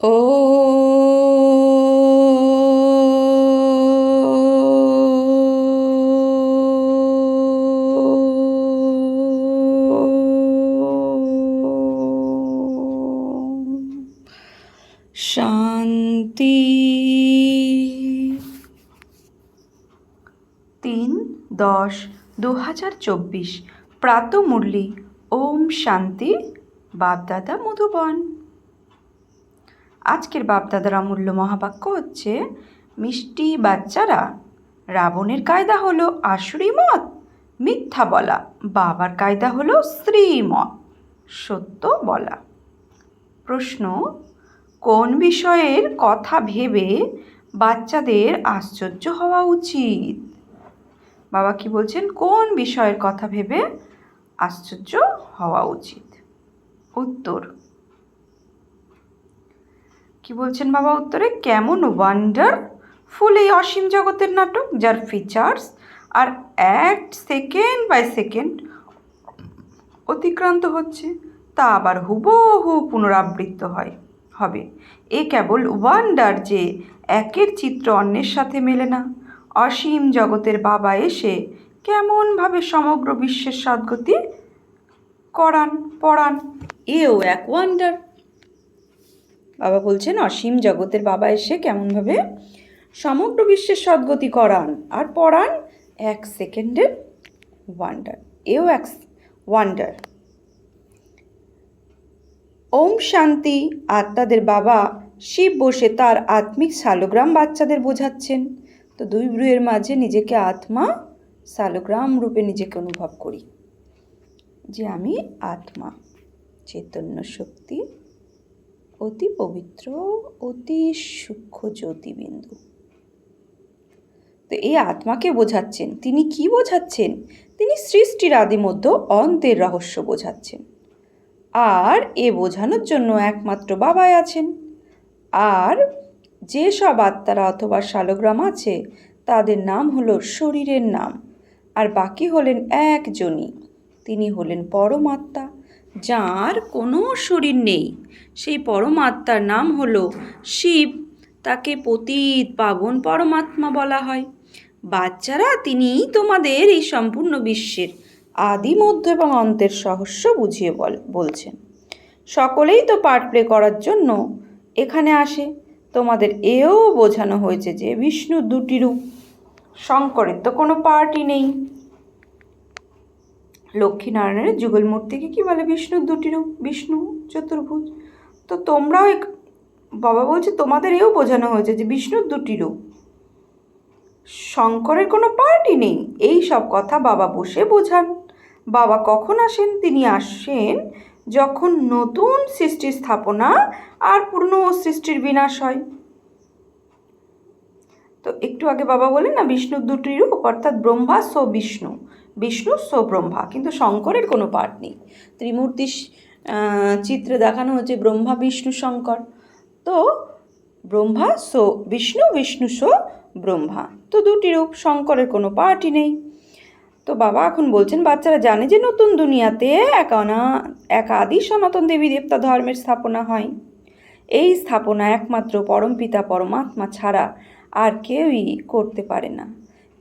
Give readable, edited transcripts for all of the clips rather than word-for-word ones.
ও শান্তি। 3/10/2024 প্রাতঃমুরলি। ওম শান্তি। বাপদাদা মধুবন। আজকের বাপদাদার অমূল্য মহাবাক্য হচ্ছে, মিষ্টি বাচ্চারা, রাবণের কায়দা হলো আসুরি মত, মিথ্যা বলা। বাবার কায়দা হলো শ্রীমত, সত্য বলা। প্রশ্ন: কোন বিষয়ের কথা ভেবে বাচ্চাদের আশ্চর্য হওয়া উচিত? বাবা কি বলছেন? কোন বিষয়ের কথা ভেবে আশ্চর্য হওয়া উচিত? উত্তর কি বলছেন বাবা উত্তরে? কেমন ওয়ান্ডারফুল এই অসীম জগতের নাটক, যার ফিচার্স আর অ্যাক্ট সেকেন্ড বাই সেকেন্ড অতিক্রান্ত হচ্ছে, তা আবার হুবহু পুনরাবৃত্ত হবে। এ কেবল ওয়ান্ডার যে একের চিত্র অন্যের সাথে মেলে না। অসীম জগতের বাবা এসে কেমনভাবে সমগ্র বিশ্বের সদ্গতি পড়ান, এও এক ওয়ান্ডার। বাবা বলছেন, অসীম জগতের বাবা এসে কেমনভাবে সমগ্র বিশ্বের সদ্গতি করান আর পড়ান, 1 সেকেন্ডের ওয়ান্ডার, এও এক ওয়ান্ডার। ওম শান্তি। আত্মাদের বাবা শিব বসে তার আত্মিক শালোগ্রাম বাচ্চাদের বোঝাচ্ছেন। তো দুই ভ্রুয়ের মাঝে নিজেকে আত্মা, শালোগ্রাম রূপে নিজেকে অনুভব করি যে আমি আত্মা, চৈতন্য শক্তি, অতি পবিত্র, অতি সূক্ষ্ম জ্যোতিবিন্দু। তো এই আত্মাকে বোঝাচ্ছেন। তিনি কি বোঝাচ্ছেন? তিনি সৃষ্টির আদি মধ্য অন্তের রহস্য বোঝাচ্ছেন। আর এ বোঝানোর জন্য একমাত্র বাবাই আছেন। আর যে সব আত্মারা অথবা শালোগ্রাম আছে, তাদের নাম হলো শরীরের নাম। আর বাকি হলেন একজনই, তিনি হলেন পরমাত্মা, যার কোনো শরীর নেই। সেই পরমাত্মার নাম হলো শিব। তাকে পতিত পাবন পরমাত্মা বলা হয়। বাচ্চারা, তিনিই তোমাদের এই সম্পূর্ণ বিশ্বের আদি, মধ্য এবং অন্তের রহস্য বুঝিয়ে বলছেন। সকলেই তো পার্ট প্লে করার জন্য এখানে আসে। তোমাদের এও বোঝানো হয়েছে যে বিষ্ণু দুটি রূপ, শঙ্করের তো কোনো পার্টই নেই। লক্ষ্মীনারায়ণের যুগল মূর্তিকে কি বলে? বিষ্ণুর দুটি রূপ, বিষ্ণু চতুর্ভুজ। তো তোমরাও বাবা বলছে তোমাদের এও বোঝানো হয়েছে যে বিষ্ণুর দুটি রূপ, শঙ্করের কোনো পার্টই নেই। এই সব কথা বাবা বসে বোঝান। বাবা কখন আসেন? তিনি আসেন যখন নতুন সৃষ্টির স্থাপনা আর পুরনো সৃষ্টির বিনাশ হয়। তো একটু আগে বাবা বলেন না, বিষ্ণুর দুটি রূপ, অর্থাৎ ব্রহ্মা সো বিষ্ণু, বিষ্ণু সো ব্রহ্মা, কিন্তু শঙ্করের কোনো পার্ট নেই। ত্রিমূর্তি চিত্রে দেখানো হচ্ছে ব্রহ্মা বিষ্ণু শঙ্কর। তো ব্রহ্মা সো বিষ্ণু, বিষ্ণু সো ব্রহ্মা, তো দুটি রূপ, শঙ্করের কোনো পার্টই নেই। তো বাবা এখন বলছেন, বাচ্চারা জানে যে নতুন দুনিয়াতে এক আদি সনাতন দেবী দেবতা ধর্মের স্থাপনা হয়। এই স্থাপনা একমাত্র পরমপিতা পরমাত্মা ছাড়া আর কেউই করতে পারে না।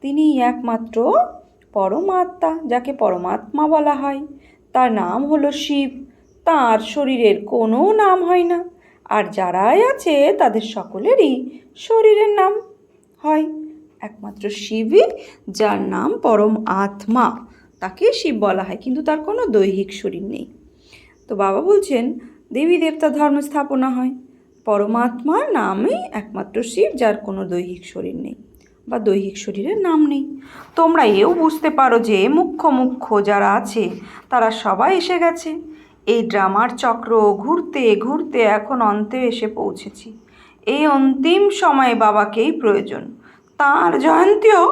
তিনি একমাত্র পরমাত্মা, যাকে পরমাত্মা বলা হয়। তার নাম হলো শিব। তার শরীরের কোনো নাম হয় না। আর যারাই আছে তাদের সকলেরই শরীরের নাম হয়। একমাত্র শিবই, যার নাম পরম আত্মা, তাকে শিব বলা হয়, কিন্তু তার কোনো দৈহিক শরীর নেই। তো বাবা বলছেন, দেবী দেবতা ধর্ম স্থাপনা হয়, পরমাত্মার নামই একমাত্র শিব, যার কোনো দৈহিক শরীর নেই বা দৈহিক শরীরের নাম নেই। তোমরা এও বুঝতে পারো যে মুখ্য যারা আছে তারা সবাই এসে গেছে। এই ড্রামার চক্র ঘুরতে ঘুরতে এখন অন্তে এসে পৌঁছেছি। এই অন্তিম সময়ে বাবাকেই প্রয়োজন। তাঁর জয়ন্তীও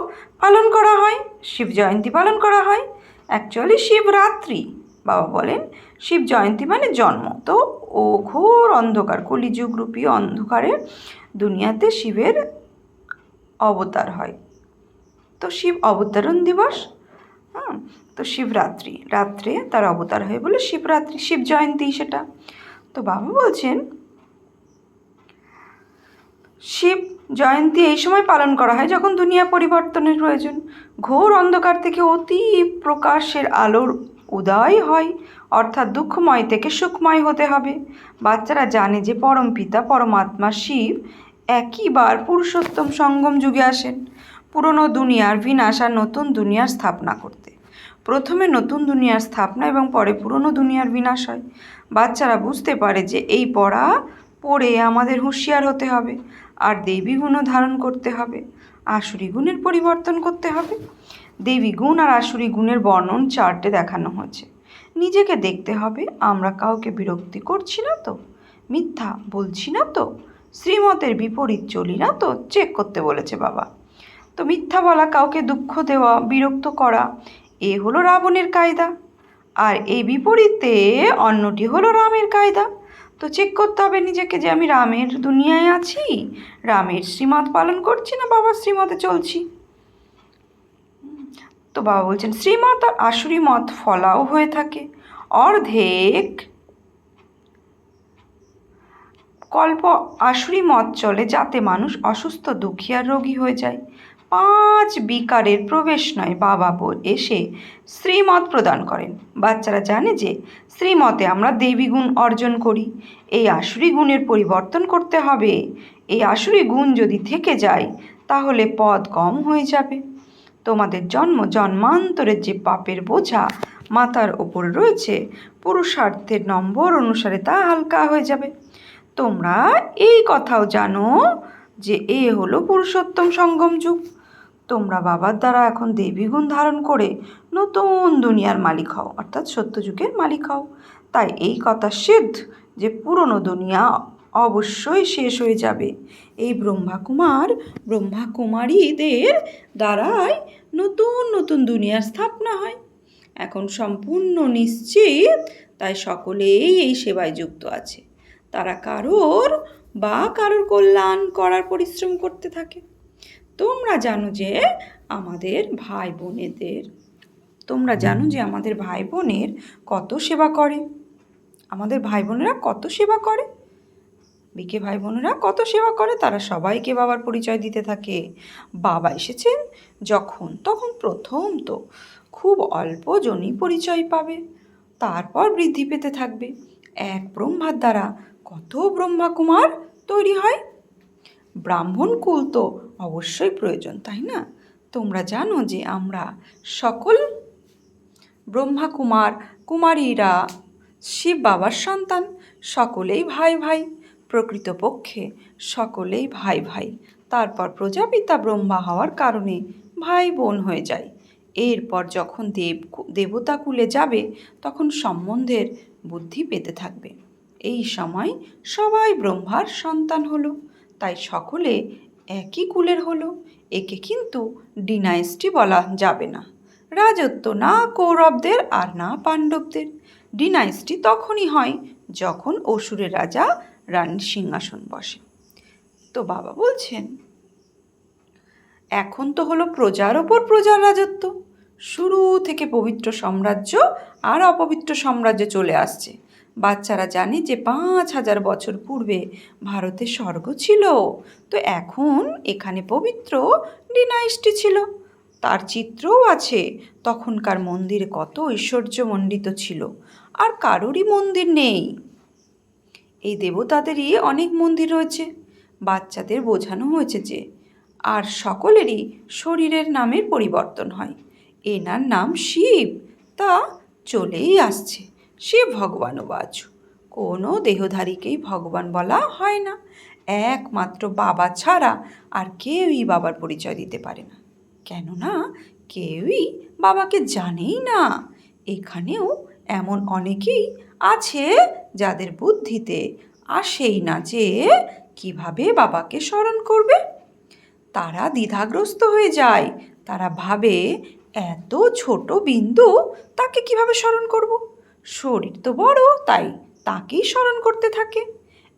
পালন করা হয়, শিব জয়ন্তী পালন করা হয়। অ্যাকচুয়ালি শিবরাত্রি। বাবা বলেন শিব জয়ন্তী মানে জন্ম। তো ও ঘোর অন্ধকার, কলিযুগরূপী অন্ধকারে দুনিয়াতে শিবের অবতার হয়। তো শিব অবতরণ দিবস, তো শিবরাত্রি, রাত্রে তার অবতার হয় বলে শিবরাত্রি, শিব জয়ন্তী সেটা। তো বাবা বলছেন, শিব জয়ন্তী এই সময় পালন করা হয় যখন দুনিয়া পরিবর্তনের প্রয়োজন। ঘোর অন্ধকার থেকে অতি প্রকাশের আলোর উদয় হয়, অর্থাৎ দুঃখময় থেকে সুখময় হতে হবে। বাচ্চারা জানে যে পরমপিতা পরমাত্মা শিব একইবার পুরুষোত্তম সঙ্গম যুগে আসেন পুরনো দুনিয়ার বিনাশ আর নতুন দুনিয়ার স্থাপনা করতে। প্রথমে নতুন দুনিয়ার স্থাপনা এবং পরে পুরনো দুনিয়ার বিনাশ হয়। বাচ্চারা বুঝতে পারে যে এই পড়ে আমাদের হুঁশিয়ার হতে হবে, আর দেবী গুণও ধারণ করতে হবে, আসুরি গুণের পরিবর্তন করতে হবে। দেবী গুণ আর আসুরি গুণের বর্ণন চার্টে দেখানো হয়েছে। নিজেকে দেখতে হবে, আমরা কাউকে বিরক্তি করছি না তো, মিথ্যা বলছি না তো, শ্রীমতের বিপরীত চলি না তো, চেক করতে বলেছে বাবা। তো মিথ্যা বলা, কাউকে দুঃখ দেওয়া, বিরক্ত করা, এ হলো রাবণের কায়দা, আর এই বিপরীতে অন্যটি হলো রামের কায়দা। তো চেক করতে হবে নিজেকে যে আমি রামের দুনিয়ায় আছি, রামের শ্রীমত পালন করছি, না বাবার শ্রীমতে চলছি। তো বাবা বলছেন শ্রীমত আর আসুরি মত ফলাও হয়ে থাকে। অর্ধেক কল্প আসুরি মত চলে, যাতে মানুষ অসুস্থ, দুঃখী আর রোগী হয়ে যায়। 5 বিকারের প্রবেশ নয়, বাবা এসে শ্রীমত প্রদান করেন। বাচ্চারা জানে যে শ্রীমতে আমরা দেবী গুণ অর্জন করি, এই আসুরি গুণের পরিবর্তন করতে হবে। এই আসুরি গুণ যদি থেকে যায় তাহলে পদ কম হয়ে যাবে। তোমাদের জন্মান্তরের যে পাপের বোঝা মাথার ওপর রয়েছে, পুরুষার্থের নম্বর অনুসারে তা হালকা হয়ে যাবে। তোমরা এই কথাও জানো যে এ হলো পুরুষোত্তম সঙ্গম যুগ। তোমরা বাবার দ্বারা এখন দেবী গুণ ধারণ করে নতুন দুনিয়ার মালিক হও, অর্থাৎ সত্যযুগের মালিক হও। তাই এই কথা সিদ্ধ যে পুরনো দুনিয়া অবশ্যই শেষ হয়ে যাবে। এই ব্রহ্মাকুমারীদের দ্বারাই নতুন নতুন দুনিয়ার স্থাপনা হয়। এখন সম্পূর্ণ নিশ্চিত, তাই সকলেই এই সেবায় যুক্ত আছে। তারা কারোর কল্যাণ করার পরিশ্রম করতে থাকে। তোমরা জানো যে আমাদের ভাই বোনের কত সেবা করে। আমাদের ভাই বোনেরা কত সেবা করে, বিকে ভাই বোনেরা কত সেবা করে। তারা সবাইকে বাবার পরিচয় দিতে থাকে। বাবা এসেছেন যখন, তখন প্রথম তো খুব অল্প জনই পরিচয় পাবে, তারপর বৃদ্ধি পেতে থাকবে। এক ব্রহ্মার দ্বারা কত ব্রহ্মাকুমার তৈরি হয়। ব্রাহ্মণ কুল তো অবশ্যই প্রয়োজন, তাই না? তোমরা জানো যে আমরা সকল কুমারীরা শিব বাবার সন্তান, সকলেই ভাই ভাই। প্রকৃতপক্ষে সকলেই ভাই ভাই, তারপর প্রজাপিতা ব্রহ্মা হওয়ার কারণে ভাই বোন হয়ে যায়। এরপর যখন দেবতা কুলে যাবে তখন সম্বন্ধের বুদ্ধি পেতে থাকবে। এই সময় সবাই ব্রহ্মার সন্তান হলো, তাই সকলে একই কুলের হলো। একে কিন্তু ডিনাইস্টি বলা যাবে না। রাজত্ব না কৌরবদের আর না পাণ্ডবদের। ডিনাইস্টি তখনই হয় যখন অসুরের রাজা রানীর সিংহাসন বসে। তো বাবা বলছেন এখন তো হলো প্রজার ওপর প্রজার রাজত্ব। শুরু থেকে পবিত্র সাম্রাজ্য আর অপবিত্র সাম্রাজ্য চলে আসছে। বাচ্চারা জানে যে 5000 বছর পূর্বে ভারতে স্বর্গ ছিল, তো এখন এখানে পবিত্র ডিনাইস্টি ছিল। তার চিত্রও আছে। তখনকার মন্দিরে কত ঐশ্বর্যমণ্ডিত ছিল, আর কারোরই মন্দির নেই। এই দেবতাদেরই অনেক মন্দির রয়েছে। বাচ্চাদের বোঝানো হয়েছে যে আর সকলেরই শরীরের নামের পরিবর্তন হয়। এনার নাম শিব, তা চলেই আসছে। শিব ভগবানবাচ, কোনো দেহধারীকেই ভগবান বলা হয় না। একমাত্র বাবা ছাড়া আর কেউই বাবার পরিচয় দিতে পারে না, কেননা কেউই বাবাকে জানেই না। এখানেও এমন অনেকেই আছে যাদের বুদ্ধিতে আসেই না যে কিভাবে বাবাকে স্মরণ করবে। তারা দ্বিধাগ্রস্ত হয়ে যায়। তারা ভাবে এত ছোট বিন্দু, তাকে কিভাবে স্মরণ করব? শরীর তো বড়, তাই তাকেই স্মরণ করতে থাকে।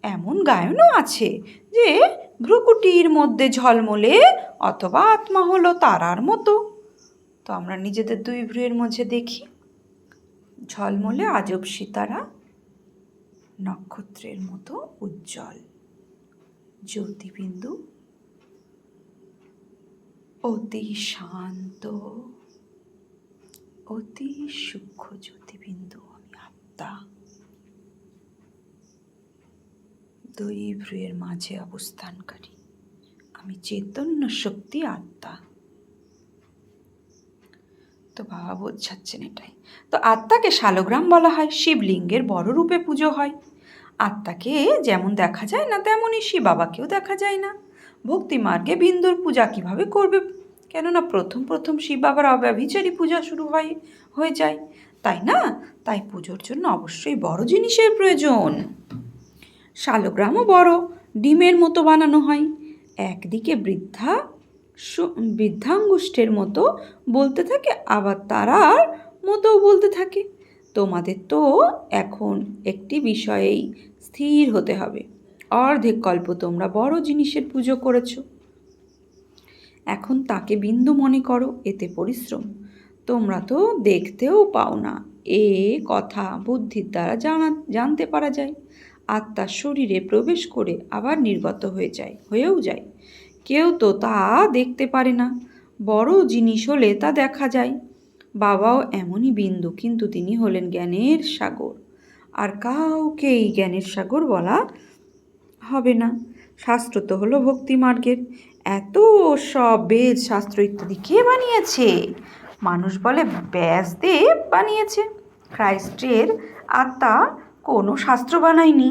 এমন গায়নও আছে যে ভ্রুকুটির মধ্যে ঝলমলে অথবা আত্মা হলো তারার মতো। তো আমরা নিজেদের 2 ভ্রুয়ের মধ্যে দেখি ঝলমলে আজব সিতারা, নক্ষত্রের মতো উজ্জ্বল। জ্যোতিবিন্দু অতি শান্ত, অতি সূক্ষ্ম জ্যোতিবিন্দু। আমি আত্মা, দুই ভ্রুয়ের মাঝে অবস্থানকারী। আমি চৈতন্য শক্তি আত্মা। তো বাবা বোঝাচ্ছেন এটাই। তো আত্মাকে শালগ্রাম বলা হয়। শিবলিঙ্গের বড় রূপে পুজো হয়। আত্মাকে যেমন দেখা যায় না, তেমনই শিব বাবাকেও দেখা যায় না। ভক্তি মার্গে বিন্দুর পূজা কিভাবে করবে? কেননা প্রথম প্রথম শিব বাবার অব্যভিচারী পূজা শুরু হয়ে যায়, তাই না? তাই পুজোর জন্য অবশ্যই বড় জিনিসের প্রয়োজন। শালগ্রামও বড়, ডিমের মতো বানানো হয়। একদিকে বৃদ্ধাঙ্গুষ্ঠের মতো বলতে থাকে, আবার তারার মতোও বলতে থাকে। তোমাদের তো এখন একটি বিষয়েই স্থির হতে হবে। অর্ধেক কল্প তোমরা বড় জিনিসের পুজো করেছ, এখন তাকে বিন্দু মনে করো। এতে পরিশ্রম, তোমরা তো দেখতেও পাও না। এ কথা বুদ্ধির দ্বারা জানতে পারা যায়। আত্মার শরীরে প্রবেশ করে আবার নির্গত হয়েও যায়। কেউ তো তা দেখতে পারে না। বড় জিনিস হলে তা দেখা যায়। বাবাও এমনই বিন্দু, কিন্তু তিনি হলেন জ্ঞানের সাগর। আর কাউকেই জ্ঞানের সাগর বলা হবে না। শাস্ত্র তো হলো ভক্তি মার্গের। এত সব বেদ শাস্ত্র ইত্যাদি কে বানিয়েছে? মানুষ বলে ব্যাসদেব বানিয়েছে। খ্রাইস্টের আত্মা কোনো শাস্ত্র বানায়নি।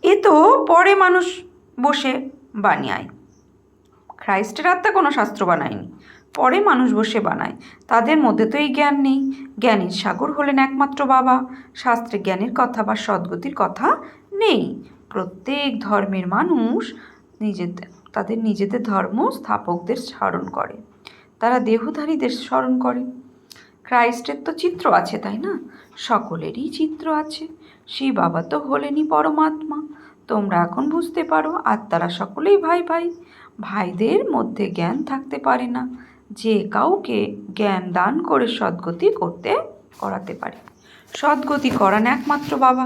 এ তো পরে মানুষ বসে বানায়। খ্রাইস্টের আত্মা কোনো শাস্ত্র বানায়নি, পরে মানুষ বসে বানায়। তাদের মধ্যে তো এই জ্ঞান নেই। জ্ঞানের সাগর হলেন একমাত্র বাবা। শাস্ত্রে জ্ঞানের কথা বা সদ্গতির কথা নেই। প্রত্যেক ধর্মের মানুষ তাদের নিজেদের ধর্ম স্থাপকদের স্মরণ করে, তারা দেহধারীদের স্মরণ করে। খ্রাইস্টের তো চিত্র আছে, তাই না? সকলেরই চিত্র আছে। শিব বাবা তো হলেনই পরমাত্মা। তোমরা এখন বুঝতে পারো, আত্মারা সকলেই ভাই ভাই। ভাইদের মধ্যে জ্ঞান থাকতে পারে না। যে কাউকে জ্ঞান দান করে সদ্গতি করাতে পারে। সদ্গতি করান একমাত্র বাবা।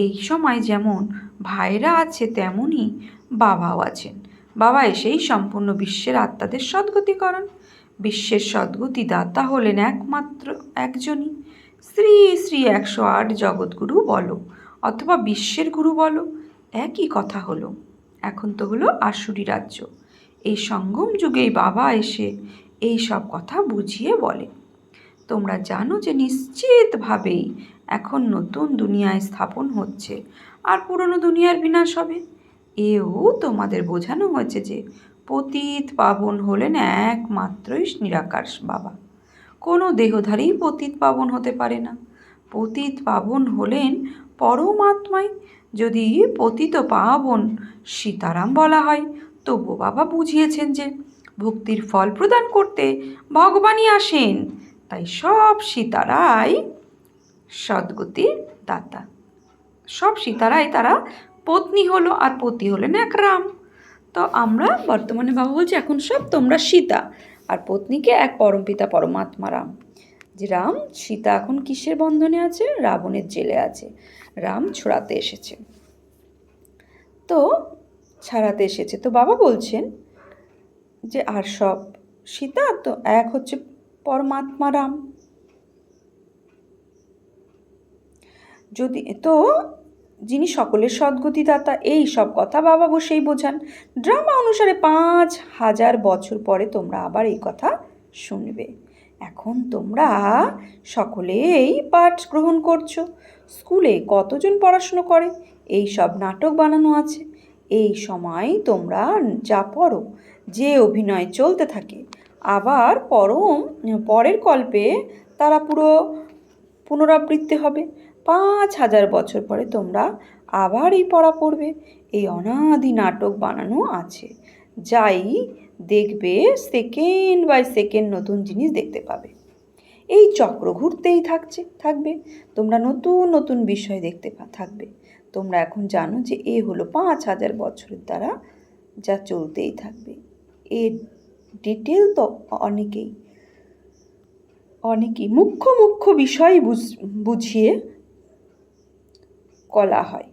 এই সময় যেমন ভাইরা আছে, তেমনই বাবাও আছেন। বাবা এসেই সম্পূর্ণ বিশ্বের আত্মাদের সদ্গতি করান। বিশ্বের সদ্গতি দাতা হলেন একমাত্র একজনই। শ্রী শ্রী 108 জগৎগুরু বলো অথবা বিশ্বের গুরু বলো, একই কথা হলো। এখন তো হলো আসুরি রাজ্য। এই সঙ্গম যুগেই বাবা এসে এই সব কথা বুঝিয়ে বলে। তোমরা জানো যে নিশ্চিতভাবেই এখন নতুন দুনিয়ায় স্থাপন হচ্ছে, আর পুরনো দুনিয়ার বিনাশ হবে। এও তোমাদের বোঝানো হয়েছে যে পতিত পাবন হলেন একমাত্রই নিরাকার বাবা। কোনো দেহধারী পতিত পাবন হতে পারে না। পতিত পাবন হলেন পরমাত্মাই। যদি পতিত পাবন সীতারাম বলা হয়, তবু বাবা বুঝিয়েছেন যে ভক্তির ফল প্রদান করতে ভগবানই আসেন। তাই সব সীতারাই সদ্গতির দাতা। সব সীতারাই তারা পত্নী হলো, আর পতি হলেন এক রাম। তো আমরা বর্তমানে বাবা বলছি, এখন সব তোমরা সীতা, আর পত্নীকে এক পরমপিতা পরমাত্মা রাম। যে রাম, সীতা এখন কিসের বন্ধনে আছে? রাবণের জেলে আছে। রাম ছড়াতে এসেছে, তো ছাড়াতে এসেছে। তো বাবা বলছেন যে আর সব সীতা তো এক হচ্ছে পরমাত্মা রাম। যদি তো যিনি সকলের সদ্গতিদাতা, এই সব কথা বাবা বসেই বোঝান। ড্রামা অনুসারে 5000 বছর পরে তোমরা আবার এই কথা শুনবে। এখন তোমরা সকলেই পাঠ গ্রহণ করছো। স্কুলে কতজন পড়াশুনো করে? এই সব নাটক বানানো আছে। এই সময় তোমরা যা পড়ো, যে অভিনয় চলতে থাকে, আবার পরের কল্পে তারা পুনরাবৃত্তি হবে। 5000 বছর পরে তোমরা আবার এই পড়া পড়বে। এই অনাদি নাটক বানানো আছে, যাই দেখবে সেকেন্ড বাই সেকেন্ড নতুন জিনিস দেখতে পাবে। এই চক্র ঘুরতেই থাকবে। তোমরা নতুন নতুন বিষয় দেখতে থাকবে। তোমরা এখন জানো যে এ হলো 5000 বছরের দ্বারা যা চলতেই থাকবে। এর ডিটেল তো অনেকেই মুখ্য বিষয় বুঝিয়ে বলা হয়,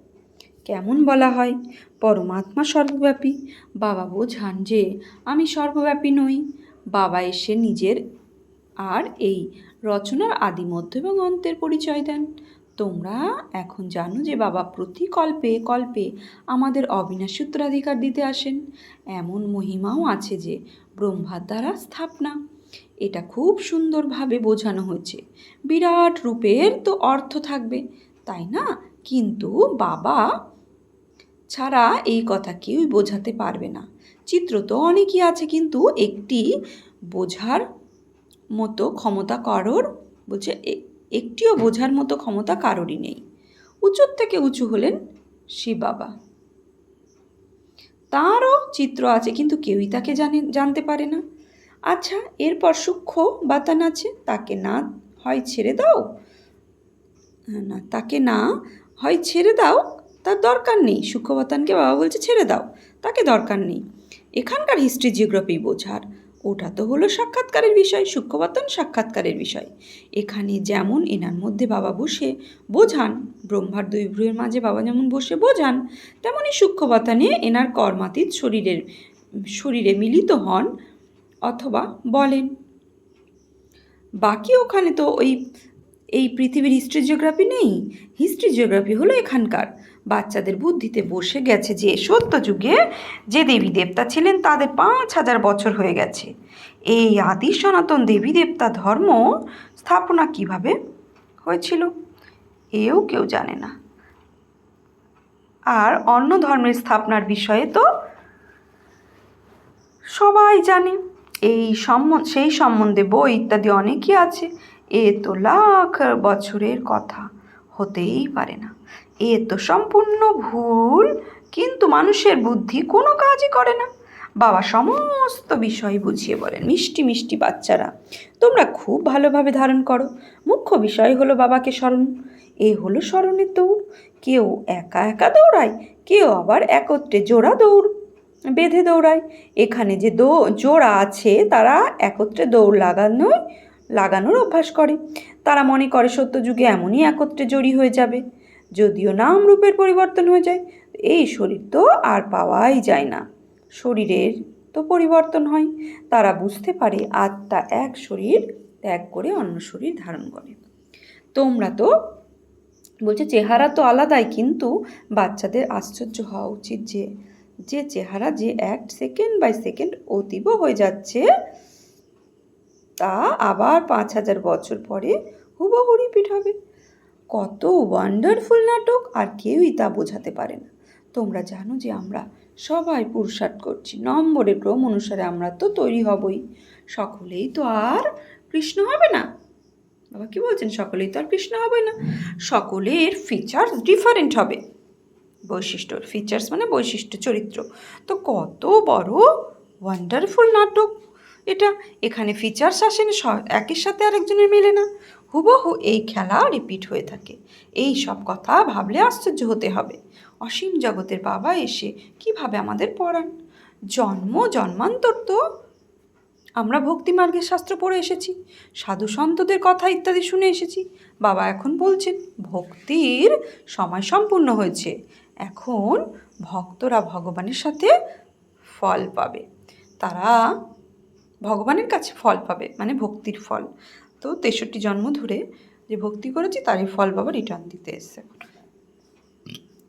কেমন বলা হয় পরমাত্মা সর্বব্যাপী। বাবা বোঝান যে আমি সর্বব্যাপী নই। বাবা এসে নিজের আর এই রচনার আদি মধ্য এবং অন্তের পরিচয় দেন। তোমরা এখন জানো যে বাবা প্রতি কল্পে কল্পে আমাদের অবিনাশী উত্তরাধিকার দিতে আসেন। এমন মহিমাও আছে যে ব্রহ্মার দ্বারা স্থাপনা। এটা খুব সুন্দরভাবে বোঝানো হয়েছে। বিরাট রূপের তো অর্থ থাকবে, তাই না? কিন্তু বাবা ছাড়া এই কথা কেউই বোঝাতে পারবে না। চিত্র তো অনেকই আছে, কিন্তু একটি বোঝার মতো ক্ষমতা কারোর বলছে একটিও বোঝার মতো ক্ষমতা কারোরই নেই। উঁচুর থেকে উঁচু হলেন শিব বাবা। তারও চিত্র আছে, কিন্তু কেউই তাকে জানতে পারে না। আচ্ছা, এরপর সূক্ষ্ম বাতান আছে, তাকে না হয় ছেড়ে দাও, তার দরকার নেই। সূক্ষ্ম বাতানকে বাবা বলছে ছেড়ে দাও, তাকে দরকার নেই। এখানকার হিস্ট্রি জিওগ্রাফি বোঝার ওটা তো হলো সাক্ষাৎকারের বিষয়, সূক্ষ্মবাতান সাক্ষাৎকারের বিষয়। এখানে যেমন এনার মধ্যে বাবা বসে বোঝান, ব্রহ্মার দুই ভ্রুয়ের মাঝে বাবা যেমন বসে বোঝান, তেমনই সূক্ষ্মবাতানে এনার কর্মাতীত শরীরে মিলিত হন অথবা বলেন। বাকি ওখানে তো এই পৃথিবীর হিস্ট্রি জিওগ্রাফি নেই। হিস্ট্রি জিওগ্রাফি হলো এখানকার বাচ্চাদের বুদ্ধিতে বসে গেছে যে সত্য যুগে যে দেবী দেবতা ছিলেন তাদের 5000 বছর হয়ে গেছে। এই আদি সনাতন দেবী দেবতা ধর্ম স্থাপনা কিভাবে হয়েছিল এও কেউ জানে না। আর অন্য ধর্মের স্থাপনার বিষয়ে তো সবাই জানে। সেই সম্বন্ধে বই ইত্যাদি অনেকই আছে। এ তো লাখ বছরের কথা, হতেই পারে না। এ তো সম্পূর্ণ ভুল। কিন্তু মানুষের বুদ্ধি কোনো কাজই করে না। বাবা সমস্ত বিষয় বুঝিয়ে বলেন। মিষ্টি মিষ্টি বাচ্চারা, তোমরা খুব ভালোভাবে ধারণ করো। মুখ্য বিষয় হলো বাবাকে স্মরণ। এ হলো স্মরণের দৌড়। কেউ একা একা দৌড়ায়, কেউ আবার একত্রে জোড়া দৌড় বেঁধে দৌড়ায়। এখানে যে জোড়া আছে তারা একত্রে দৌড় লাগানোর অভ্যাস করে। তারা মনে করে সত্য যুগে এমনই একত্রে জড়ি হয়ে যাবে, যদিও নাম রূপের পরিবর্তন হয়ে যায়। এই শরীর তো আর পাওয়াই যায় না, শরীরের তো পরিবর্তন হয়। তারা বুঝতে পারে আত্মা এক শরীর ত্যাগ করে অন্য শরীর ধারণ করে। তোমরা তো বলছে চেহারা তো আলাদাই, কিন্তু বাচ্চাদের আশ্চর্য হওয়া উচিত যে চেহারা যে সেকেন্ড বাই সেকেন্ড অতীব হয়ে যাচ্ছে, তা আবার 5000 বছর পরে হুবহু রিপিট হবে। কত ওয়ান্ডারফুল নাটক, আর কেউই তা বোঝাতে পারে না। তোমরা জানো যে আমরা সবাই পুরুষার্থ করছি, নম্বরের ক্রম অনুসারে আমরা তো তৈরি হবই। সকলেই তো আর কৃষ্ণ হবে না। বাবা কি বলছেন? সকলেই তো আর কৃষ্ণ হবে না। সকলের ফিচার্স ডিফারেন্ট হবে। বৈশিষ্ট্য, ফিচার্স মানে বৈশিষ্ট্য, চরিত্র। তো কত বড় ওয়ান্ডারফুল নাটক এটা। এখানে ফিচার্স আসেন একের সাথে আরেকজনের মেলে না, হুবহু এই খেলা রিপিট হয়ে থাকে। এই সব কথা ভাবলে আশ্চর্য হতে হবে। অসীম জগতের বাবা এসে কিভাবে আমাদের পড়ান। জন্মান্তর তো আমরা ভক্তিমার্গের শাস্ত্র পড়ে এসেছি, সাধু সন্তদের কথা ইত্যাদি শুনে এসেছি। বাবা এখন বলছেন ভক্তির সময় সম্পূর্ণ হয়েছে, এখন ভক্তরা ভগবানের সাথে ফল পাবে। তারা ভগবানের কাছে ফল পাবে, মানে ভক্তির ফল। তো 63 জন্ম ধরে যে ভক্তি করেছি তারই ফল বাবা রিটার্ন দিতে এসছে।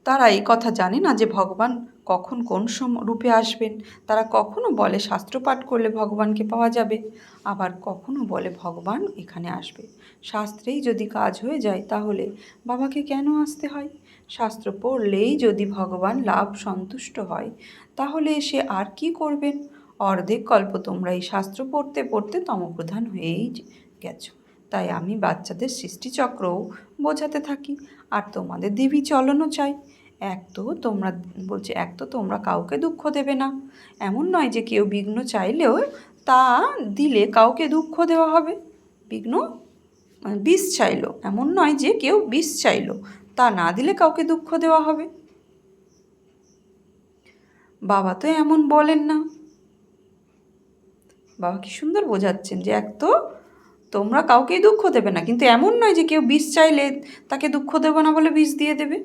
তারা এই কথা জানে না যে ভগবান কখন কোন রূপে আসবেন। তারা কখনো বলে শাস্ত্র পাঠ করলে ভগবানকে পাওয়া যাবে, আবার কখনো বলে ভগবান এখানে আসবে। শাস্ত্রেই যদি কাজ হয়ে যায় তাহলে বাবাকে কেন আসতে হয়? শাস্ত্র পড়লেই যদি ভগবান লাভ সন্তুষ্ট হয় তাহলে সে আর কি করবেন? অর্ধেক কল্প তোমরা এই শাস্ত্র পড়তে পড়তে তমপ্রধান হয়েই গেছো। তাই আমি বাচ্চাদের সৃষ্টিচক্রও বোঝাতে থাকি, আর তোমাদের দেবী চলনও চাই। এক তো তোমরা কাউকে দুঃখ দেবে না। এমন নয় যে কেউ বিঘ্ন চাইলেও তা দিলে কাউকে দুঃখ দেওয়া হবে। বিষ চাইলো, এমন নয় যে কেউ বিষ চাইলো তা না দিলে কাউকে দুঃখ দেওয়া হবে। বাবা তো এমন বলেন না। বাবা কি সুন্দর বোঝাচ্ছেন যে তোমরা কাউকেই দুঃখ দেবে না, কিন্তু এমন নয় যে কেউ বিষ চাইলে তাকে দুঃখ দেবো না বলে বিষ দিয়ে দেবে।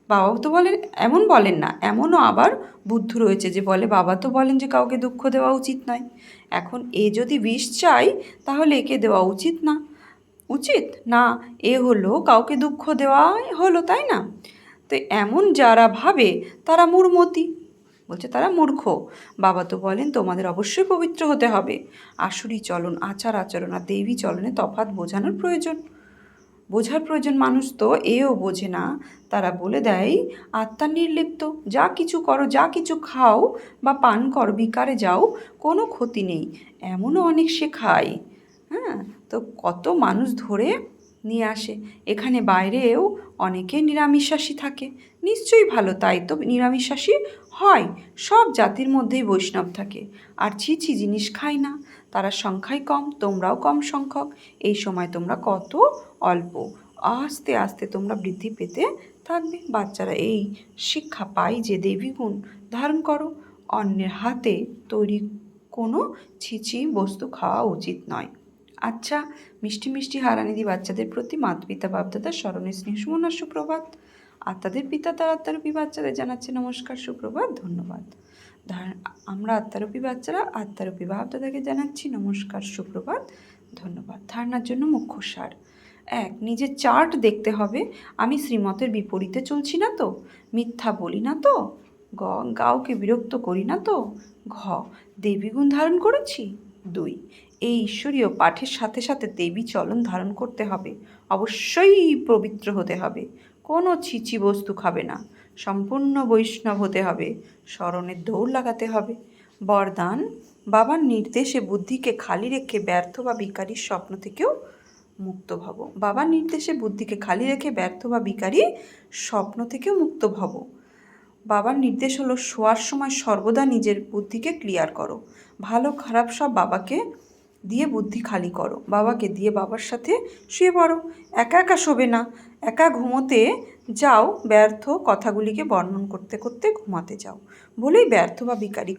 বাবাও তো বলেন, এমন বলেন না, এমনও আবার বুদ্ধ রয়েছে যে বলে বাবা তো বলেন যে কাউকে দুঃখ দেওয়া উচিত নয়। এখন এ যদি বিষ চাই তাহলে একে দেওয়া উচিত না, উচিত না, এ হলো কাউকে দুঃখ দেওয়াই হলো, তাই না? তো এমন যারা ভাবে তারা মূঢ়মতি, বলছে তারা মূর্খ। বাবা তো বলেন তোমাদের অবশ্যই পবিত্র হতে হবে। আসুরি চলন, আচার আচরণ আর দেবী চলনে তফাৎ বোঝার প্রয়োজন। মানুষ তো এও বোঝে না, তারা বলে দেয় আত্মা নির্লিপ্ত, যা কিছু করো, যা কিছু খাও বা পান করো, বিকারে যাও, কোনো ক্ষতি নেই, এমনও অনেক শেখায়। হ্যাঁ, তো কত মানুষ ধরে নিয়ে আসে। এখানে বাইরেও অনেকে নিরামিষাশী থাকে, নিশ্চয়ই ভালো, তাই তো নিরামিষাশী হয়। সব জাতির মধ্যেই বৈষ্ণব থাকে, আর ছি জিনিস খায় না, তারা সংখ্যায় কম, তোমরাও কম সংখ্যক। এই সময় তোমরা কত অল্প, আস্তে আস্তে তোমরা বৃদ্ধি পেতে থাকবে। বাচ্চারা এই শিক্ষা পায় যে দেবী গুণ ধারণ করো, অন্যের হাতে তৈরি কোনো ছিছি বস্তু খাওয়া উচিত নয়। আচ্ছা, মিষ্টি মিষ্টি হারানিধি বাচ্চাদের প্রতি মাতৃপিতা বাপদাদার স্মরণে স্নেহ সুমন সুপ্রভাত। আর তাদের পিতা তার আত্মারূপী বাচ্চাদের জানাচ্ছে নমস্কার, সুপ্রভাত, ধন্যবাদ। আমরা আত্মারূপী বাচ্চারা আত্মারূপী বাপদাদাকে জানাচ্ছি নমস্কার, সুপ্রভাত, ধন্যবাদ। ধারণার জন্য মুখ্য সার: 1. নিজের চার্ট দেখতে হবে, আমি শ্রীমতের বিপরীতে চলছি না তো, মিথ্যা বলি না তো, কাউকে বিরক্ত করি না তো, ঘ দেবীগুণ ধারণ করেছি। 2. এই ঈশ্বরীয় পাঠের সাথে সাথে দেবী চলন ধারণ করতে হবে, অবশ্যই পবিত্র হতে হবে, কোনো ছিচি বস্তু খাবে না, সম্পূর্ণ বৈষ্ণব হতে হবে, স্মরণের দৌড় লাগাতে হবে। বরদান: বাবার নির্দেশে বুদ্ধিকে খালি রেখে ব্যর্থ বা বিকারীর স্বপ্ন থেকেও মুক্ত ভব। বাবার নির্দেশে বুদ্ধিকে খালি রেখে ব্যর্থ বা বিকারী স্বপ্ন থেকেও মুক্ত ভব। বাবার নির্দেশ হলো শোয়ার সময় সর্বদা নিজের বুদ্ধিকে ক্লিয়ার করো, ভালো খারাপ সব বাবাকে দিয়ে বুদ্ধি খালি করো, বাবাকে দিয়ে বাবার সাথে শুয়ে পড়ো, একা একা শোবে না, একা ঘুমোতে যাও, ব্যর্থ কথাগুলিকে বর্ণন করতে করতে ঘুমাতে যাও, বলেই ব্যর্থ বা বিকারী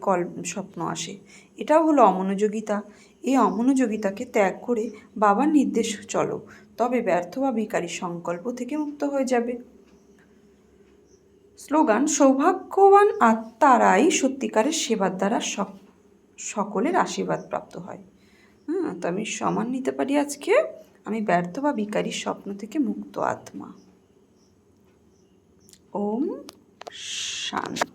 স্বপ্ন আসে। এটাও হলো অমনোযোগিতা। এই অমনোযোগিতাকে ত্যাগ করে বাবার নির্দেশ চলো, তবে ব্যর্থ বা বিকারী সংকল্প থেকে মুক্ত হয়ে যাবে। স্লোগান: সৌভাগ্যবান আত্মারাই সত্যিকারের সেবার দ্বারা সকলের আশীর্বাদ প্রাপ্ত হয়। তো আমি সমান নিতে পারি আজকে, আমি ব্যর্থ বা বিকারী স্বপ্ন থেকে মুক্ত আত্মা। ওম শান্তি।